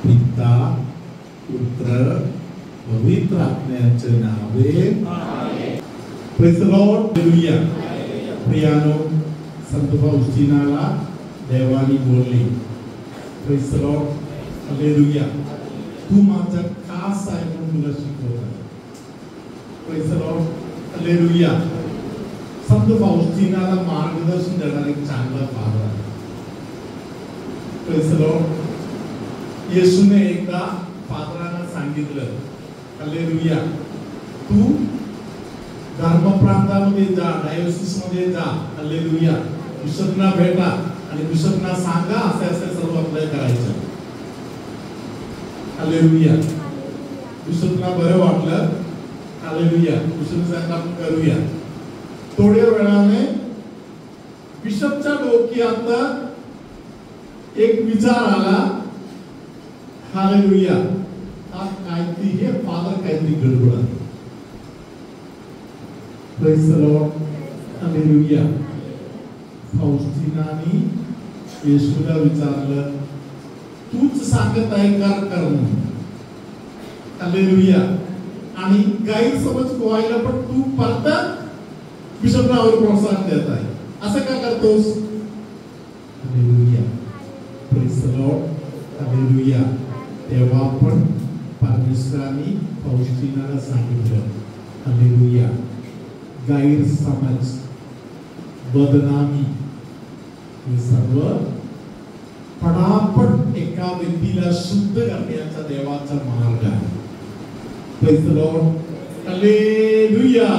पिता पुत्र पवित्र आत्म्याचे नावे amen. Praise the Lord. Hallelujah. प्रियानो, संत फाउस्टिनाला देवानी बोलली, प्रेज द लॉर्ड. हालेलुया. तू माझा खास आहे म्हणून तुला शिकवतो. Praise the Lord. हालेलुया. संत फाउस्टिनाला मार्गदर्शन देणारा एक चांगला फादर आहे. Praise the Lord. येशूने एकदा फादरांना सांगितलं, हालेलुया, तू धर्मप्रांतामध्ये जा, डायोसिस मध्ये जा, हालेलुया, बिशपना भेटा आणि बिशपना सांगा असे असे सर्व अप्लाय करायचं. हालेलुया. बिशपना बरं वाटलं, हालेलुया, बिशप सांगा आपण करूया. थोड्या वेळाने बिशपच्या डोक्यात एक विचार आला, हालेलुया, हा काहीतरी हे फादर काहीतरी गडबड आहे. Praise the Lord. हालेलुया. फाउस्टिनाने येशूला विचारलं, तूच सांगत आहे कर म्हणून. हालेलुया. आणि गैरसमज व्हायला पण तू परत बिशपनावर प्रोत्साहन देत आहे, असं का करतोस? Hallelujah. Praise the Lord. Hallelujah. तेव्हा पण परमेश्वराने फाउस्टिनाला सांगितलं, हालेलुया, गैरसमज, बदनामी हे सर्व पटापट एका व्यक्तीला शुद्ध करण्याचा देवाचा मार्ग आहे. Praise the Lord. Hallelujah.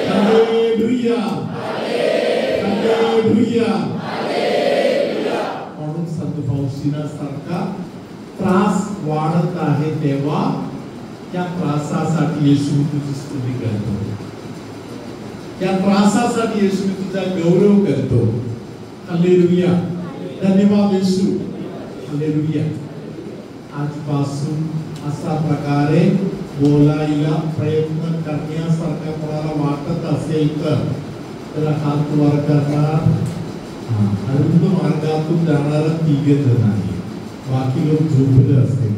Hallelujah. Hallelujah. म्हणून संत फाउस्टिना सारखा त्रास वाढत आहे तेव्हा त्या त्रासासाठी येशू तुझी स्तुती करतो, त्या त्रासासाठी येशू तुझा गौरव करतो. हालेलुया. धन्यवाद येशू. हालेलुया. आजपासून अशा प्रकारे बोलायला प्रयत्न करण्यासारखा कोणाला वाटत असेल तर हात वर करणार. अरुंद मार्गातून जाणारा तिघे जण आहे, बाकी लोक झोपले असतील.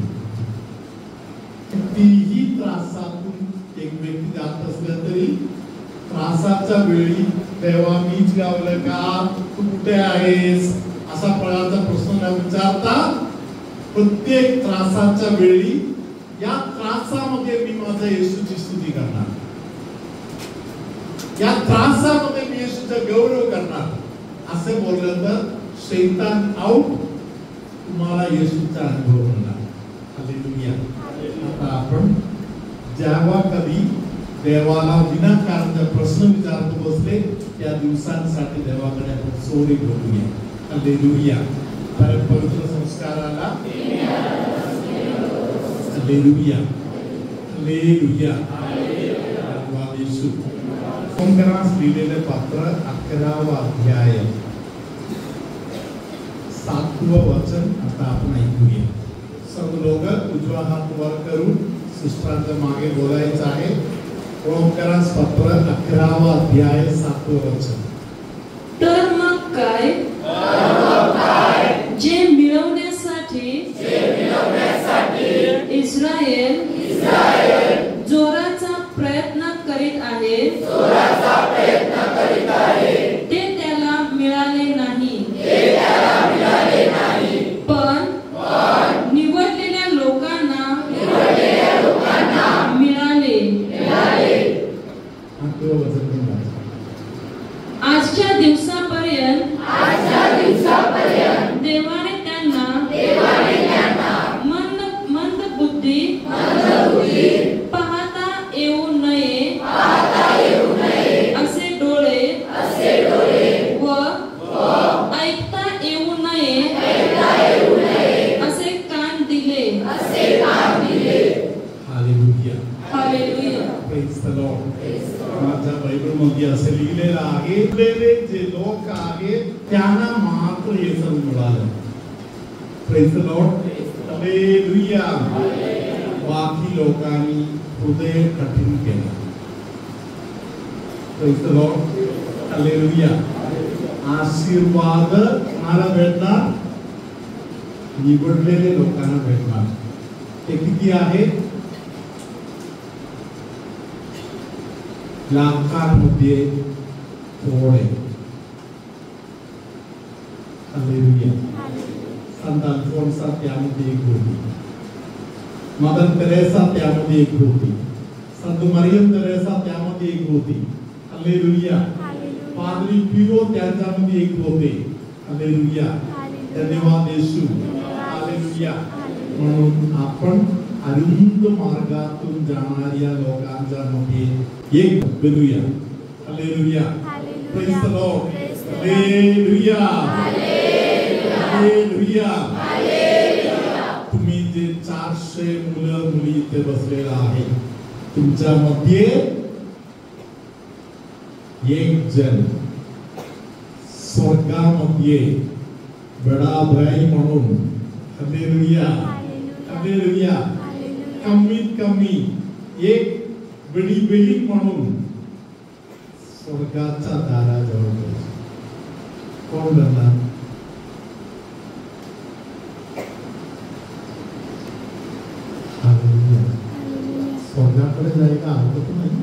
कितीही त्रासातून एक व्यक्ती जात असला तरी त्रासाच्या वेळी तेव्हा मीच गावलं का, तू कुठे आहेस असा फळाचा प्रश्न न विचारता प्रत्येक त्रासाच्या वेळी या त्रासामध्ये मी माझ्या येशूची स्तुती करणार, या त्रासामध्ये मी येशूचा गौरव करणार असे बोललं तर शैतान आउट, तुम्हाला येशूचा अनुभव होणार. हालेलुया. आता आपण जेव्हा कधी देवाला विनाकारण प्रश्न विचारतो बसले त्या दिवसांसाठी देवाकडे आपण सोडे बोलूया. हालेलुया. परम पवित्र संस्काराला हालेलुया. हालेलुया. धन्यवाद येशू. कोंकणास लिहिलेले पत्र 11वा अध्याय 7वं वचन आता आपण ऐकूया. सर्व लोक उजवा हात वर करून सिस्टरांच्या मागे बोलायचं आहे. कोंकणास पत्र 11वा अध्याय 7वं वचन. तर मग काय, जे मिळवण्यासाठी इस्रायल जोराचा प्रयत्न करीत आहे ते त्याला मिळाले नाही, पण निवडलेल्या लोकांना मिळाले. आजच्या दिवसापर्यंत देवाने त्यांना मंद बुद्धी पाहता येऊ नये असे डोळे व ऐकता येऊ नये असे कान दिले. Hallelujah. Hallelujah. Praise the Lord. माझ्या बायबलमध्ये असे लिहिलेलं आहे, जे लोक आहेत त्यांना मात्र हे सर्व मिळालं. Praise the Lord. हालेलुया. बाकी लोकांनी हृदय कठीण केलं. Praise the Lord. हालेलुया. आशीर्वाद मला भेटणार निवडलेले लोकांना भेटणार. ते किती आहे? लाखांमध्ये थोडे. हालेलुया. संत अल्फोन्सा त्यामध्ये एक होती. मदर तेरेसा त्यामध्ये एक होती. संत मरियम तेरेसा त्यामध्ये एक होती. हालेलुया. पादरी पियो त्यांच्यामध्ये एक होते. हालेलुया. धन्यवाद येशू. हालेलुया. म्हणून आपण अरुंद मार्गातून जाणाऱ्या लोकांच्या मध्ये एक बनूया. Hallelujah. Praise the Lord. Hallelujah. Hallelujah. तुम्ही जे 400 मुलं मुली इथे बसलेला आहे, तुमच्या मध्ये एक जण स्वर्गामध्ये बडा भाई म्हणून, हालेलुया, हालेलुया, कमीत कमी एक बडी बहीण म्हणून स्वर्गाच्या दाराजवळ कोण बनणार? स्वर्गाकडे जायला आवडत नाही,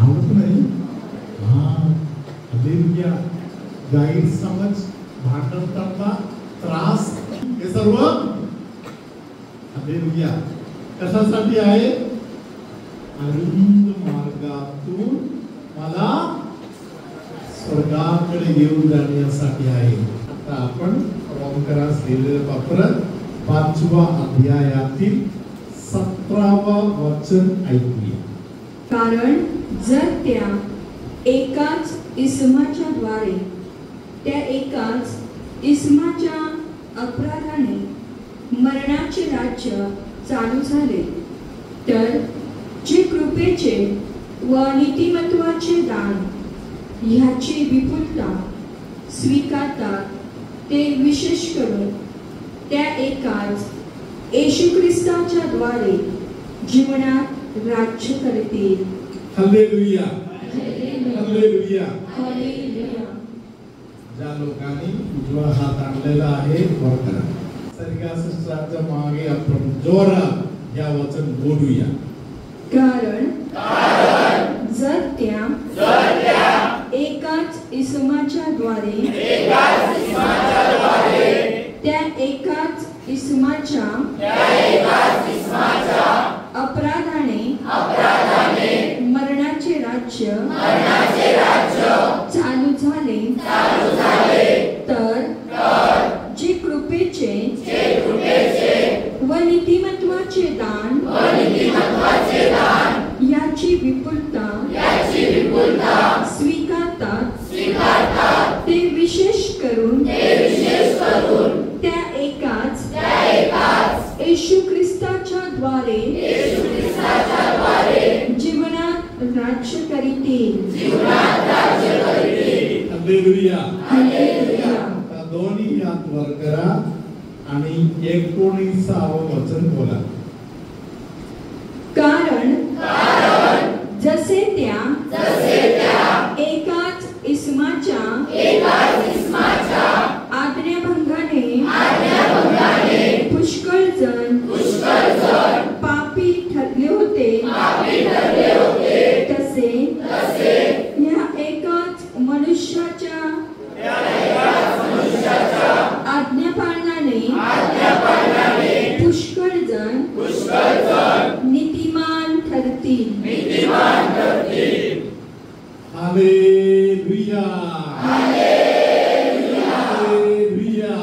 आवडत नाही. हालेलुया. गैरसमज, भांडणतांना त्रास, हे सर्व हालेलुया कशासाठी आहे? अरुंद मार्गातून मला स्वर्गाकडे घेऊन जाण्यासाठी आहे. आता आपण रोमकरास लिहिलेलं पत्र 5व्या अध्यायातील 17वा वचन ऐकूया. कारण जर त्या एकाच इसमाच्या द्वारे त्या एकाच इसमाच्या अपराधाने मरणाचे राज्य चालू झाले, तर जे कृपेचे व नीतिमत्वाचे दान ह्याची विपुलता स्वीकारतात ते विशेष करून त्या एकाच येशू ख्रिस्ताच्या द्वारे जीवनात राज्य करतील. हालेलुया. हालेलुया. हालेलुया. ज्या लोकांनी उजवा हात आणलेला आहे वर करा. सर्गाच्या मागे आपण जोरात या वचन बोलूया. कारण जर त्या एकाच इसमाच्या द्वारे त्या एकाच इसमाच्या अपराधाने मरणाचे राज्य चालू झाले, तर जे कृपेचे व नीतिमत्वाचे दान याची विपुलता स्वीकारतात ते विशेष करून त्या एकाच येशू ख्रिस्ताच्या द्वारे जीवनात राज्य करीतील. हालेलुया. हालेलुया. दोन्ही हात वर करा आणि 19वे वचन बोला. कारण जसे त्या एकाच इसमाच्या आज्ञाभंगाने पुष्कळ जण पापी ठरले होते, तसे या एकाच मनुष्याच्या आज्ञापालनाने पुष्कळ जण नीतिमान ठरतील. Hallelujah. Hallelujah. Hallelujah.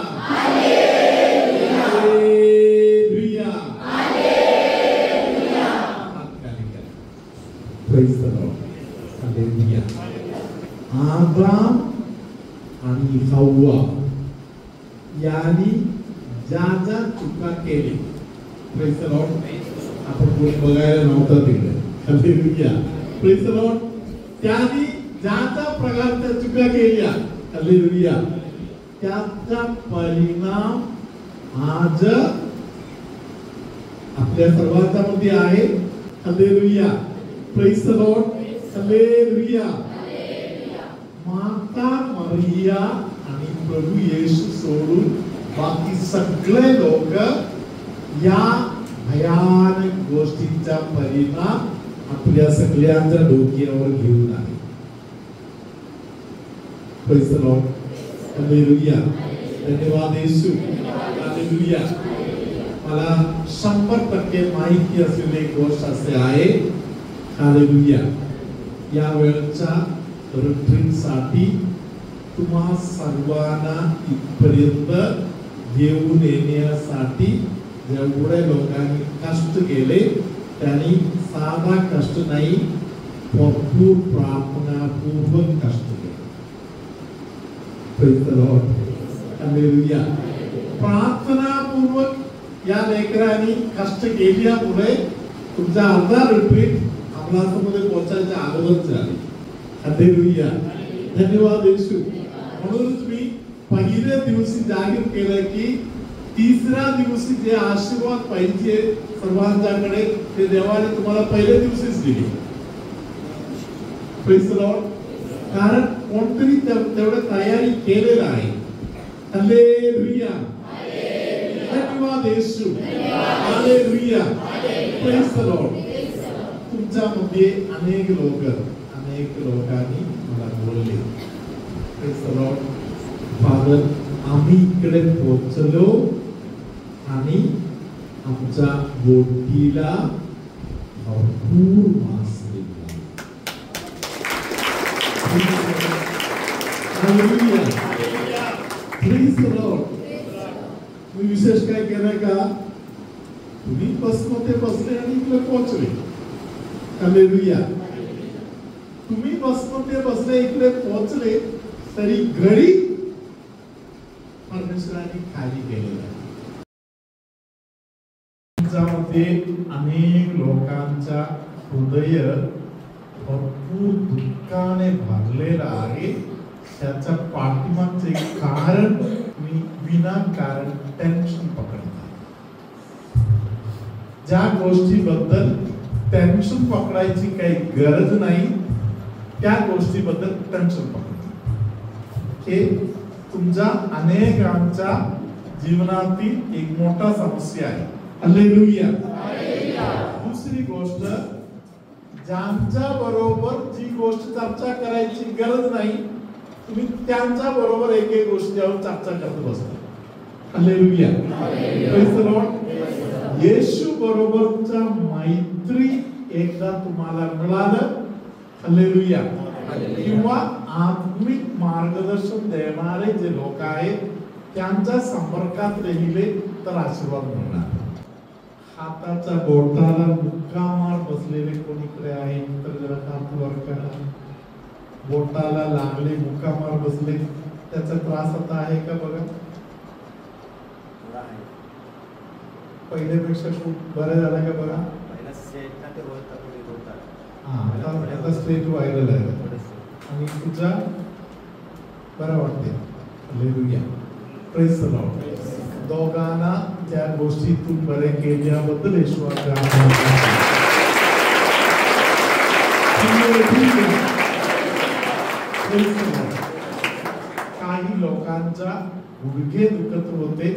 Hallelujah. Praise the Lord. Hallelujah. आदाम आणि हव्वा यांनी ज्या ज्या चुका केली, प्रेज द लॉर्ड, आपण कोणी बघायला नव्हतं तिकडे. हालेलुया. Praise the Lord. त्यांनी ज्या ज्या प्रकारच्या चुका केल्या, हालेलुया, त्याचा परिणाम आज आपल्या सर्वांच्या मध्ये आहे. Hallelujah. Praise the Lord. Hallelujah. माता मरिया आणि प्रभू येशू सोडून बाकी सगळे लोक या भयानक गोष्टींचा परिणाम आपल्या सगळ्यांच्या डोक्यावर घेऊन आले. Praise the Lord. Hallelujah. धन्यवाद येशू. Hallelujah. मला 100% माहिती असलेली एक गोष्ट असे आहे. Hallelujah. या वेळच्या रिट्रीटसाठी तुम्हा सर्वांना इथपर्यंत घेऊन येण्यासाठी जेवढे लोकांनी कष्ट केले त्यांनी साधा कष्ट नाही, भरपूर प्रार्थनापूर्वक कष्ट केले. Praise the Lord. Hallelujah. प्रार्थनापूर्वक या लेकरांनी कष्ट केल्यामुळे तुमचा अर्धा रिट्रीट अमलासमध्ये पोहोचायच्या अगोदर झाली. Hallelujah. धन्यवाद येशू. म्हणूनच मी पहिल्या दिवशी जाहीर केलं की तिसऱ्या दिवशी जे आशीर्वाद पाहिजे सर्वांच्याकडे ते देवाने तुम्हाला पहिल्या दिवशीच दिले. Praise the Lord. कारण कोणतरी तेवढं तयारी केलेलं आहे. हालेलुया. धन्यवाद येशू. हालेलुया. Praise the Lord. तुमच्यामध्ये अनेक लोकांनी मला बोलले. Praise the Lord. फादर, आम्ही इकडे पोहोचलो आणि आमच्या बोटीला भरपूर मासे मी विशेष काय केलं का, तुम्ही बसमध्ये बसले आणि इकडे पोहोचले. हालेलुया. तुम्ही बसमध्ये बसले इकडे पोहोचले तरी घरी परमेश्वराने खाली केलेलं आहे. तुमच्यामध्ये अनेक लोकांचा हृदय भरपूर दुःखाने भरलेला आहे. त्याच्या पाठीमागचे कारण मी विनाकारण टेन्शन पकडतो. ज्या गोष्टीबद्दल टेन्शन पकडायची काही गरज नाही त्या गोष्टीबद्दल टेन्शन पकडतो. हे तुमच्या अनेकांच्या जीवनातील एक मोठा समस्या आहे. हालेलुया. दुसरी गोष्ट, ज्यांच्या बरोबर जी गोष्ट चर्चा करायची गरज नाही तुम्ही त्यांच्या बरोबर एक एक गोष्टीवर चर्चा करत बसता. हालेलुया. Praise the Lord. येशू बरोबरचा मैत्री एकदा तुम्हाला मिळालं, हालेलुया, किंवा आत्मिक मार्गदर्शन देणारे जे लोक आहेत त्यांच्या संपर्कात राहिले तर आशीर्वाद मिळणार. हाताच्या बोटाला मुक्का मार बसलेले कोणीकडे आहे तर जरा हात वर करा. बोटाला लागले मुक्का मार बसले, त्याचा त्रास आता आहे का बघा. पहिल्यापेक्षा खूप बरं झालं का बघा. आता स्ट्रेट व्हायरल आहे आणि तुझा बरं वाटते. हालेलुया. Praise the Lord. दोघांना त्या गोष्टीतून बरे केल्याबद्दल ईश्वराचा आभार. काही लोकांचा गुडघे दुखत होते,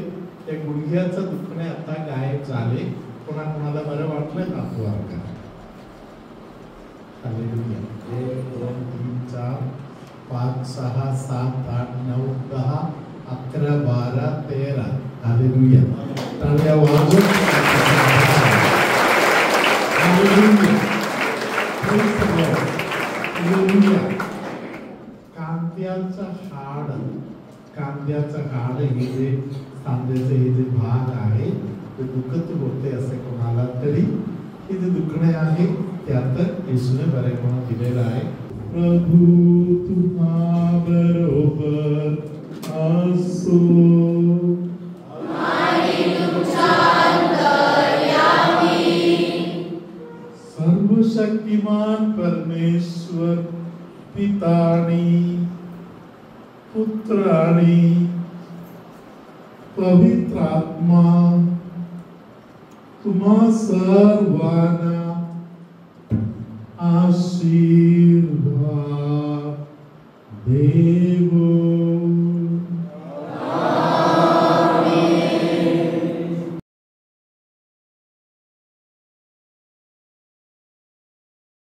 त्या गुडघ्याचं दुखणे आता गायब झाले. कोणाला बरं वाटलं हात वर करा. हालेलुया. 1 2 3 4 5 6 7 8 9 10 11 12 13. हालेलुया. टाळ्या वाजवून hallelujah. Praise the Lord. Hallelujah. कांद्याचं हाड हे जे सांध्याचे हे जे भाग आहे ते दुखत होते असे कोणाला तरी हे जे दुखणे आहे त्यात येशूने बरेपणा दिलेला आहे. प्रभू तुम्हा बरोबर असो. सर्वशक्तिमान परमेश्वर पितानी पुत्र आणि पवित्र आत्मा तुम्हा सर्वांना आशीर्वाद देवो.